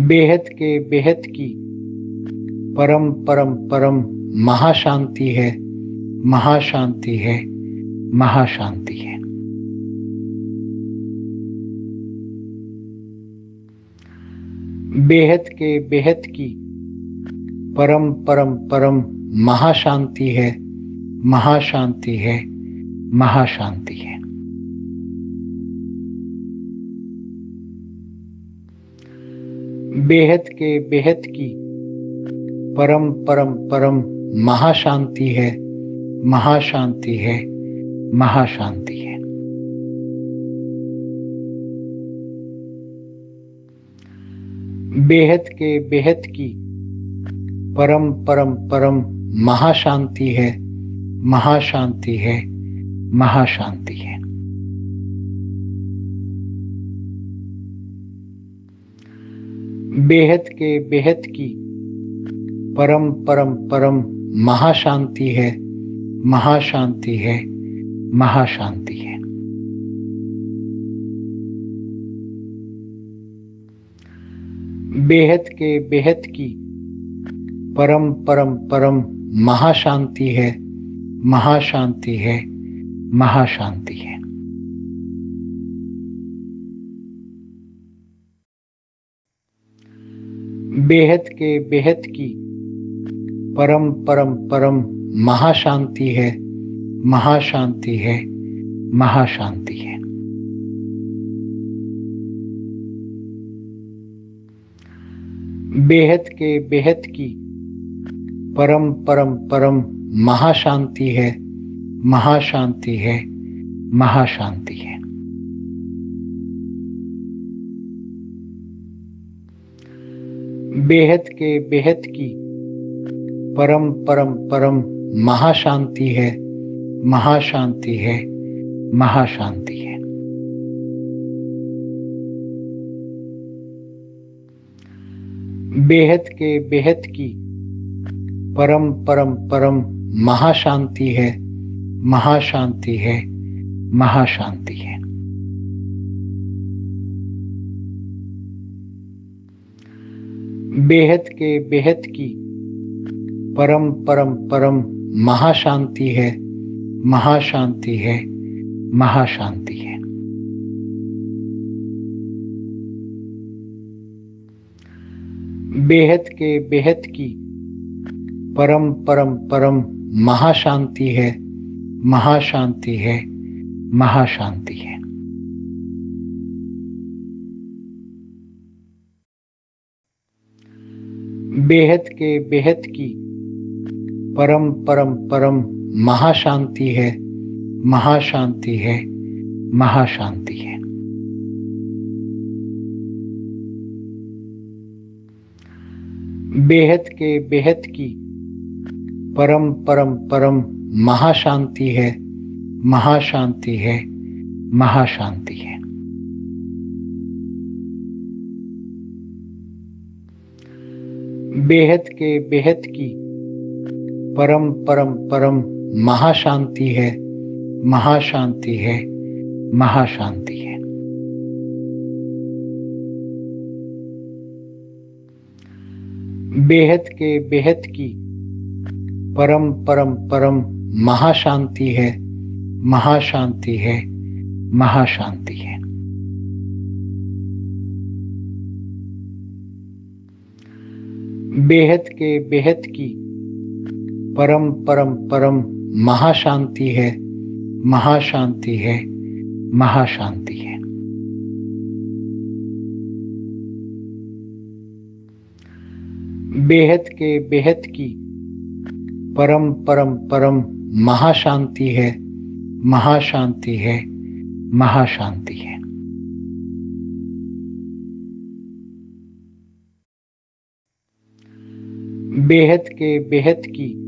बेहद के बेहद की परम परम परम महाशांति है, महाशांति है, महाशांति है। बेहद के बेहद की परम परम परम महाशांति है, महाशांति है, महाशांति है। बेहद के बेहद की परम परम परम महाशांति है, महाशांति है, महाशांति है। बेहद के बेहद की परम परम परम महाशांति है, महाशांति है, महाशांति है। बेहद के बेहद की परम परम परम महाशांति है, महाशांति है, महाशांति है। बेहद के बेहद की परम परम परम महाशांति है, महाशांति है, महाशांति है। बेहद के बेहद की परम परम परम महाशांति है, महाशांति है, महाशांति है। बेहद के बेहद की परम परम परम महाशांति है, महाशांति है, महाशांति है। बेहद के बेहद की परम परम परम महाशांति है, महाशांति है, महाशांति है। बेहद के बेहद की परम परम परम महाशांति है, महाशांति है, महाशांति है। बेहद के बेहद की परम परम परम महाशांति है, महाशांति है, महाशांति है। बेहद के बेहद की परम परम परम महाशांति है, महाशांति है, महाशांति है। बेहद के बेहद की परम परम परम महाशांति है, महाशांति है, महाशांति है। बेहद के बेहद की परम परम परम महाशांति है, महाशांति है, महाशांति है। बेहद के बेहद की परम परम परम महाशांति है, महाशांति है, महाशांति है। बेहद के बेहद की परम परम परम महाशांति है, महाशांति है, महाशांति है। बेहद के बेहद की परम परम परम महाशांति है, महाशांति है, महाशांति है। बेहद के बेहद की परम परम परम महाशांति है, महाशांति है, महाशांति है। बेहद के बेहद की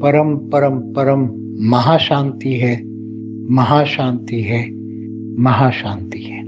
परम परम परम महाशांति है, महाशांति है, महाशांति है।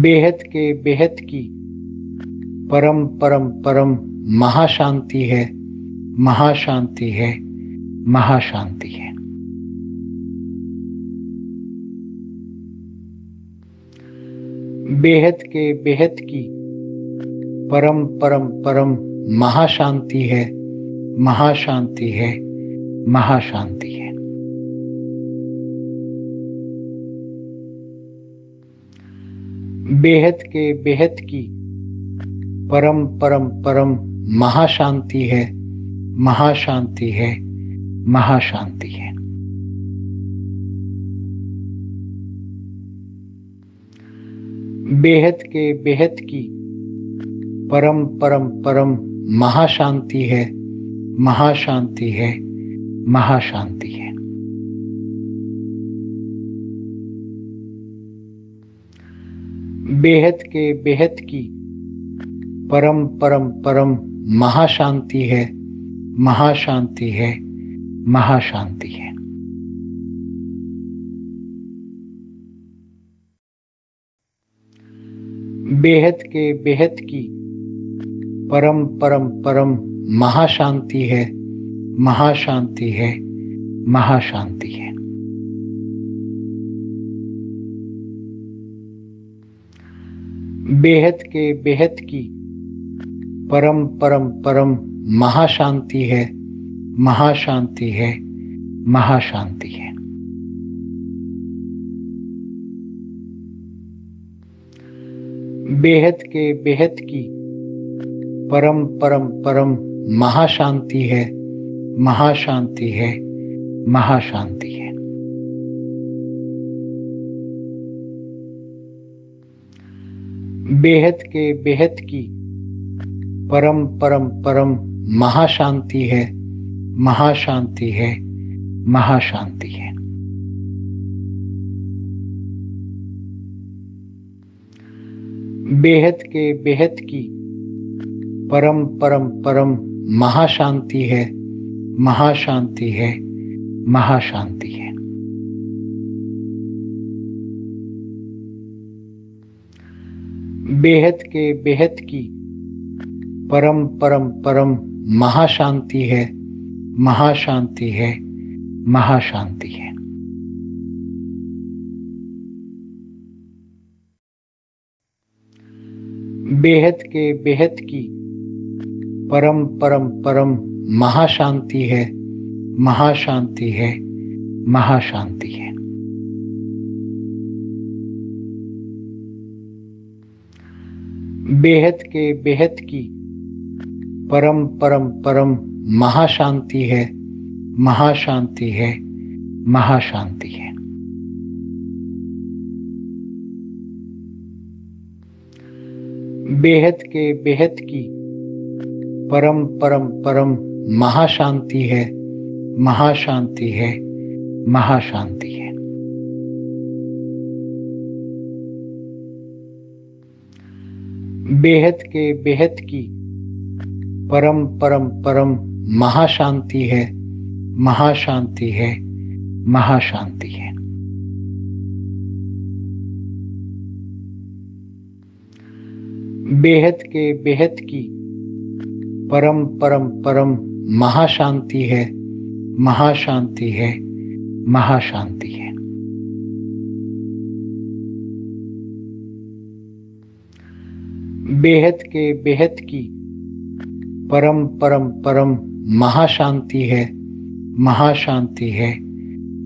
बेहद के बेहद की परम परम परम महाशांति है, महाशांति है, महाशांति है। बेहद के बेहद की परम परम परम महाशांति है, महाशांति है, महाशांति है। बेहद के बेहद की परम परम परम महाशांति है, महाशांति है, महाशांति है। बेहद के बेहद की परम परम परम महाशांति है, महाशांति है, महाशांति है। बेहद के बेहद की परम परम परम महाशांति है, महाशांति है, महाशांति है। बेहद के बेहद की परम परम परम महाशांति है, महाशांति है, महाशांति है। बेहद के बेहद की परम परम परम महाशांति है, महाशांति है, महाशांति है। बेहद के बेहद की परम परम परम महाशांति है, महाशांति है, महाशांति है। बेहद के बेहद की परम परम परम महाशांति है, महाशांति है, महाशांति है। बेहद के बेहद की परम परम परम महाशांति है, महाशांति है, महाशांति है। बेहद के बेहद की परम परम परम महाशांति है, महाशांति है, महाशांति है। बेहद के बेहद की परम परम परम महाशांति है, महाशांति है, महाशांति है। बेहद के बेहद की परम परम परम महाशांति है, महाशांति है, महाशांति है। बेहद के बेहद की परम परम परम महाशांति है, महाशांति है, महाशांति है। बेहद के बेहद की परम परम परम महाशांति है, महाशांति है, महाशांति है। बेहद के बेहद की परम परम परम महाशांति है, महाशांति है, महाशांति है। बेहद के बेहद की परम परम परम महाशांति है, महाशांति है,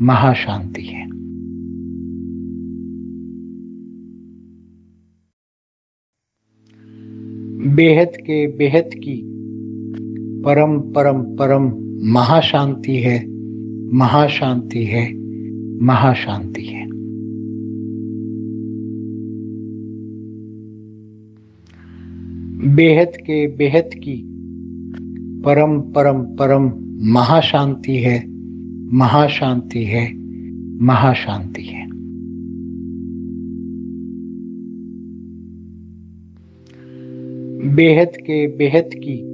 महाशांति है। बेहद के बेहद की परम परम परम महाशांति है, महाशांति है, महाशांति है। बेहद के बेहद की परम परम परम महाशांति है, महाशांति है, महाशांति है। बेहद के बेहद की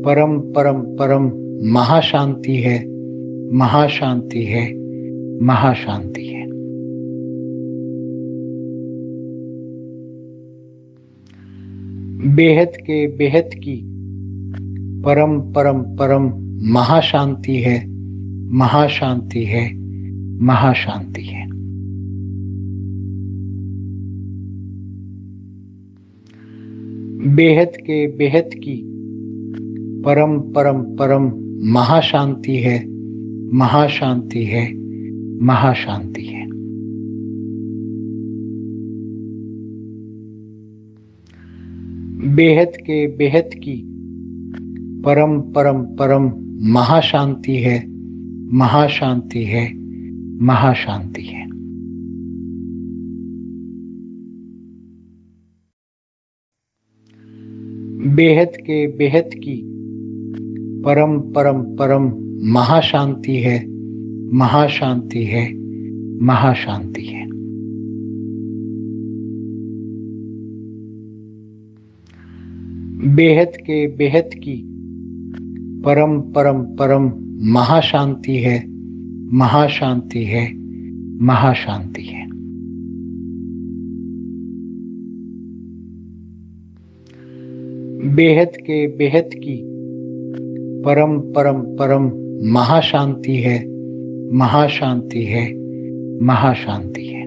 परम परम परम महाशांति है, महाशांति है, महाशांति है। बेहद के बेहद की परम परम परम महाशांति है, महाशांति है, महाशांति है। बेहद के बेहद की परम परम परम महाशांति है, महाशांति है, महाशांति है। बेहद के बेहद की परम परम परम महाशांति है, महाशांति है, महाशांति है। बेहद के बेहद की परम परम परम महाशांति है, महाशांति है, महाशांति है। बेहद के बेहद की परम परम परम महाशांति है, महाशांति है, महाशांति है। बेहद के बेहद की परम परम परम महाशांति है, महाशांति है, महाशांति है।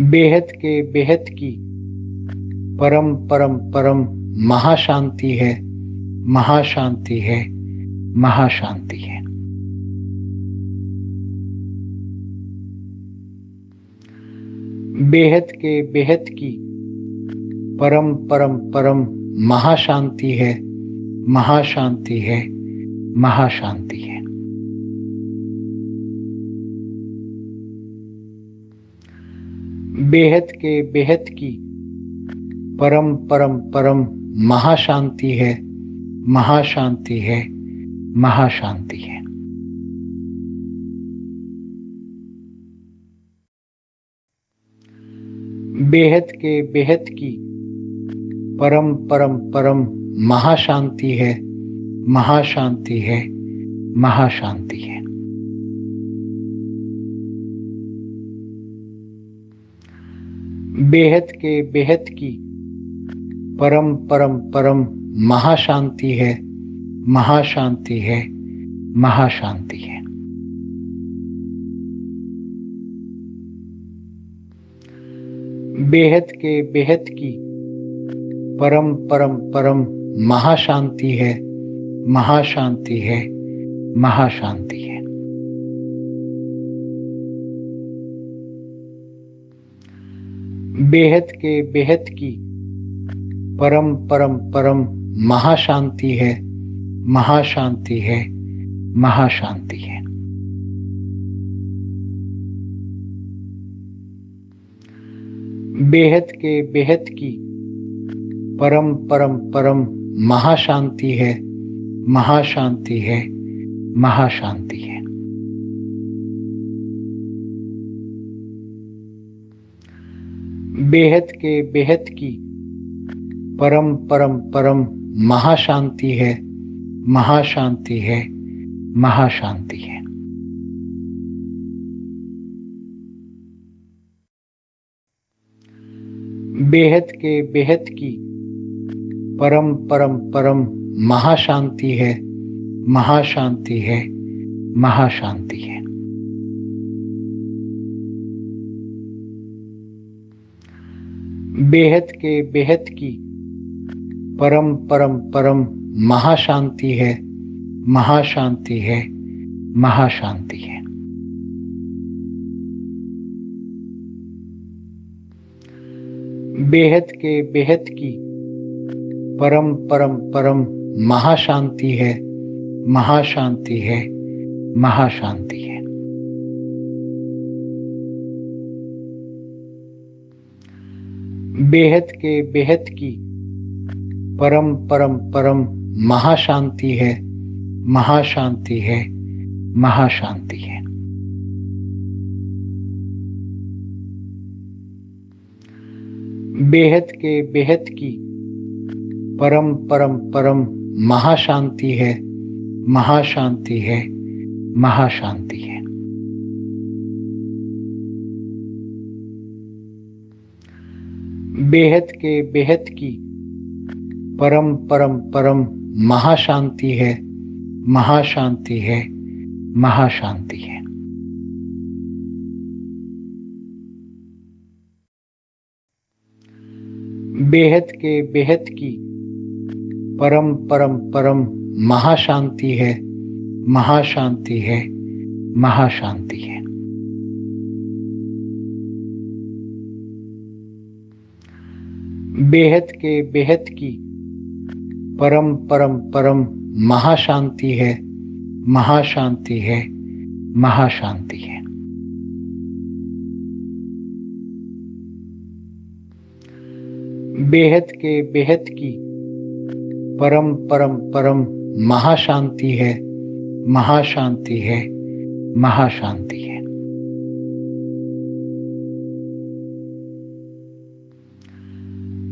बेहद के बेहद की परम परम परम महाशांति है, महाशांति है, महाशांति है। बेहद के बेहद की परम परम परम महाशांति है, महाशांति है, महाशांति है। बेहद के बेहद की परम परम परम महाशांति है, महाशांति है, महाशांति है। बेहद के बेहद की परम परम परम महाशांति है, महाशांति है, महाशांति है। बेहद के बेहद की परम परम परम महाशांति है, महाशांति है, महाशांति है। बेहद के बेहद की परम परम परम महाशांति है, महाशांति है, महाशांति है। बेहद के बेहद की परम परम परम महाशांति है, महाशांति है, महाशांति है। बेहद के बेहद की परम परम परम महाशांति है, महाशांति है, महाशांति है। बेहद के बेहद की परम परम परम महाशांति है, महाशांति है, महाशांति है। बेहद के बेहद की परम परम परम महाशांति है, महाशांति है, महाशांति है। बेहद के बेहद की परम परम परम महाशांति है, महाशांति है, महाशांति है। बेहद के बेहद की परम परम परम महाशांति है, महाशांति है, महाशांति है। बेहद के बेहद की परम परम परम महाशांति है, महाशांति है, महाशांति है। बेहद के बेहद की परम परम परम महाशांति है, महाशांति है, महाशांति है। बेहद के बेहद की परम परम परम महाशांति है, महाशांति है, महाशांति है। बेहद के बेहद की परम परम परम महाशांति है, महाशांति है, महाशांति है। बेहद के बेहद की परम परम परम महाशांति है, महाशांति है, महाशांति है। बेहद के बेहद की परम परम परम महाशांति है, महाशांति है, महाशांति है।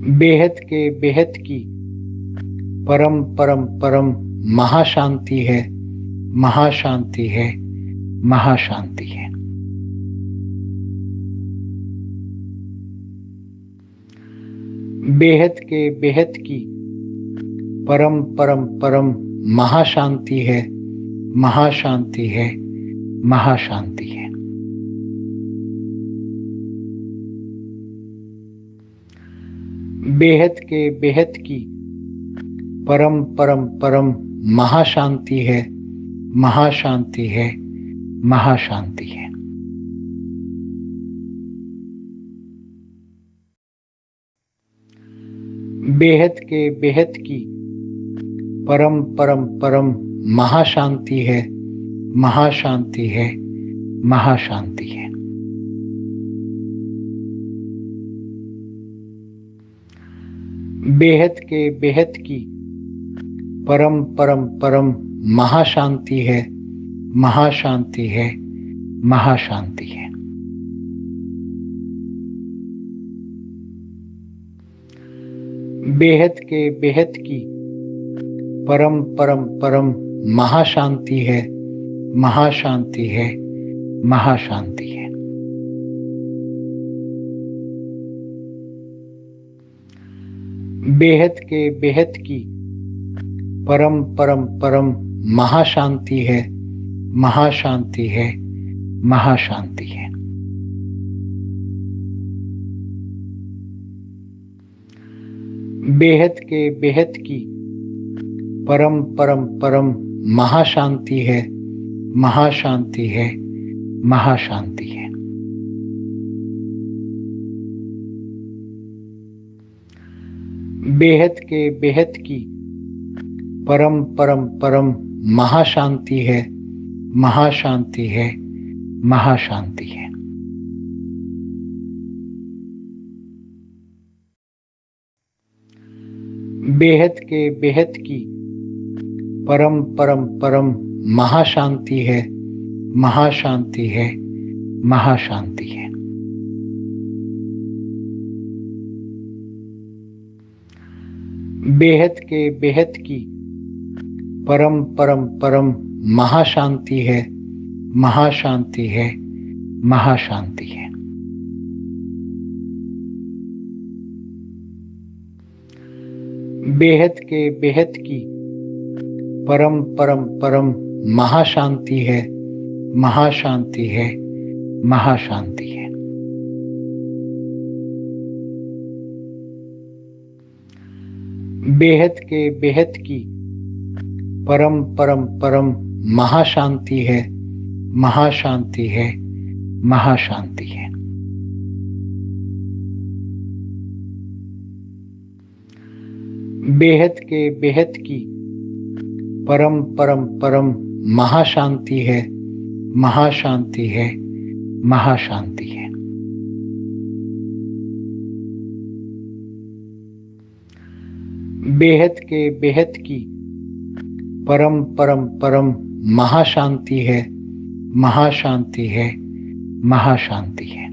बेहद के बेहद की परम परम परम महाशांति है, महाशांति है, महाशांति है। बेहद के बेहद की परम परम परम महाशांति है, महाशांति है, महाशांति है। बेहद के बेहद की परम परम परम महाशांति है, महाशांति है, महाशांति है। बेहद के बेहद की परम परम परम महाशांति है, महाशांति है, महाशांति है। बेहद के बेहद की परम परम परम महाशांति है, महाशांति है, महाशांति है। बेहद के बेहद की परम परम परम महाशांति है, महाशांति है, महाशांति है। बेहद के बेहद की परम परम परम महाशांति है, महाशांति है, महाशांति है। बेहद के बेहद की परम परम परम महाशांति है, महाशांति है, महाशांति है। बेहद के बेहद की परम परम परम महाशांति है, महाशांति है, महाशांति है। बेहद के बेहद की परम परम परम महाशांति है, महाशांति है, महाशांति है। बेहद के बेहद की परम परम परम महाशांति है, महाशांति है, महाशांति है। बेहद के बेहद की परम परम परम महाशांति है, महाशांति है, महाशांति है। बेहद के बेहद की परम परम परम महाशांति है, महाशांति है, महाशांति है। बेहद के बेहद की परम परम परम महाशांति है, महाशांति है, महाशांति है। बेहद के बेहद की परम परम परम महाशांति है, महाशांति है, महाशांति है।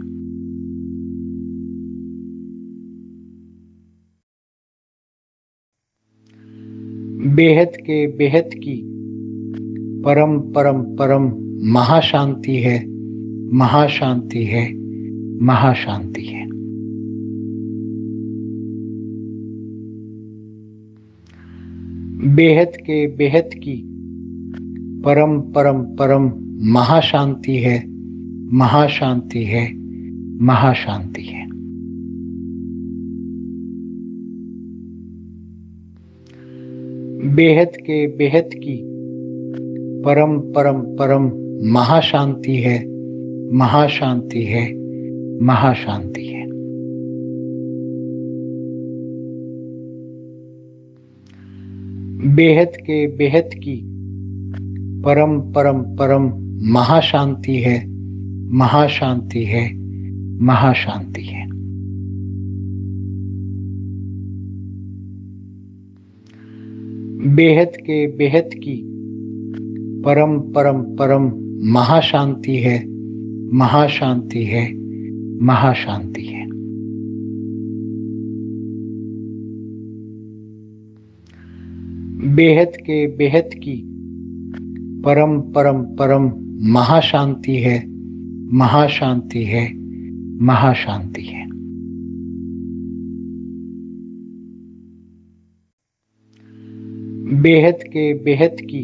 बेहद के बेहद की परम परम परम महाशांति है, महाशांति है, महाशांति है। बेहद के बेहद की परम परम परम महाशांति है, महाशांति है, महाशांति है। बेहद के बेहद की परम परम परम महाशांति है, महाशांति है, महाशांति है। बेहद के बेहद की परम परम परम महाशांति है, महाशांति है, महाशांति है। बेहद के बेहद की परम परम परम महाशांति है, महाशांति है, महाशांति है। बेहद के बेहद की परम परम परम महाशांति है, महाशांति है, महाशांति है। बेहद के बेहद की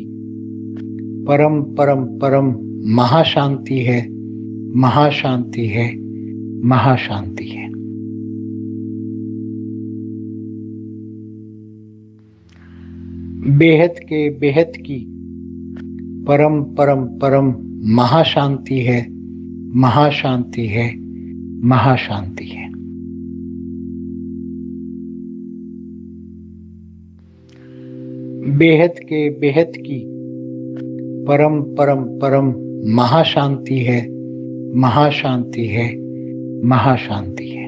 परम परम परम महाशांति है, महाशांति है, महाशांति है। बेहद के बेहद की परम परम परम महाशांति है, महाशांति है, महाशांति है। बेहद के बेहद की परम परम परम महाशांति है, महाशांति है, महाशांति है।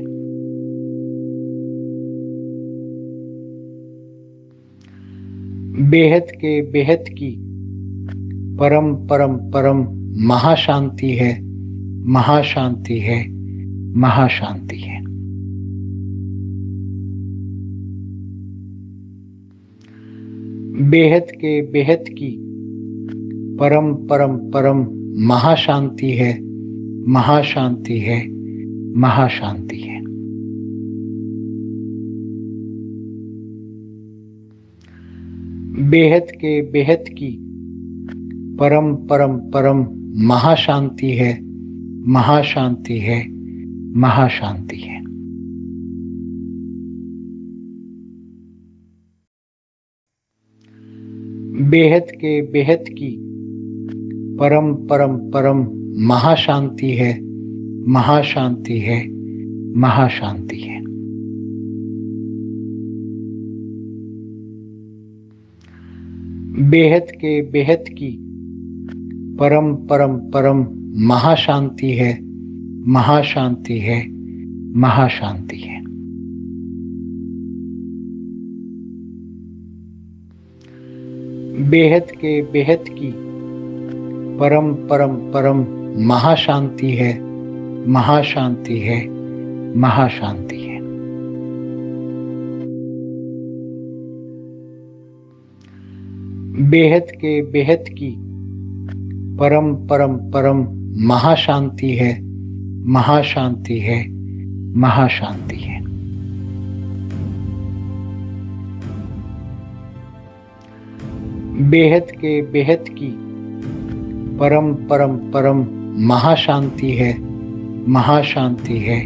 बेहद के बेहद की परम परम परम महाशांति है, महाशांति है, महाशांति है। बेहद के बेहद की परम परम परम महाशांति है, महाशांति है, महाशांति है। बेहद के बेहद की परम परम परम महाशांति है, महाशांति है, महाशांति है। बेहद के बेहद की परम परम परम महाशांति है, महाशांति है, महाशांति है। बेहद के बेहद की परम परम परम महाशांति है, महाशांति है, महाशांति है। बेहद के बेहद की परम परम परम महाशांति है, महाशांति है, महाशांति है। बेहद के बेहद की परम परम परम महाशांति है, महाशांति है, महाशांति है। बेहद के बेहद की परम परम परम महाशांति है, महाशांति है,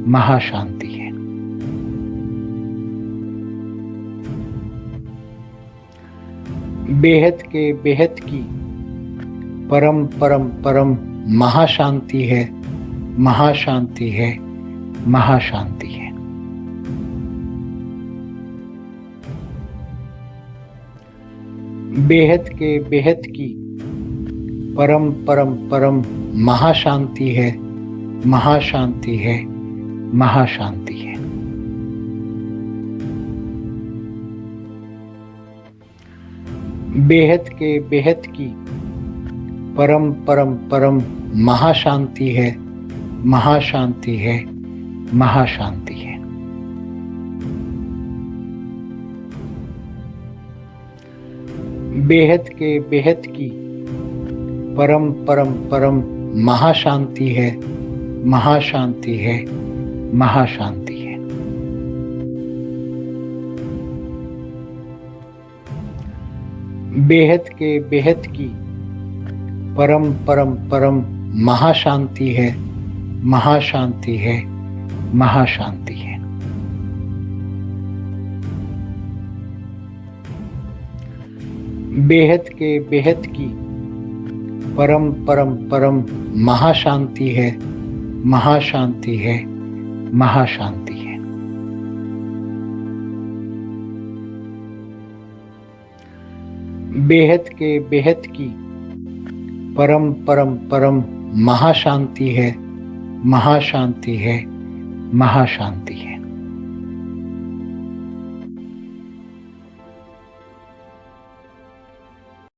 महाशांति है। बेहद के बेहद की परम परम परम महाशांति है, महाशांति है, महाशांति है। बेहद के बेहद की परम परम परम महाशांति है, महाशांति है, महाशांति है। बेहद के बेहद की परम परम परम महाशांति है, महाशांति है, महाशांति है। बेहद के बेहद की परम परम परम महाशांति है, महाशांति है, महाशांति है। बेहद के बेहद की परम परम परम महाशांति है, महाशांति है, महाशांति है। बेहद के बेहद की परम परम परम महाशांति है, महाशांति है, महाशांति है। बेहद के बेहद की परम परम परम महाशांति है, महाशांति है, महाशांति है।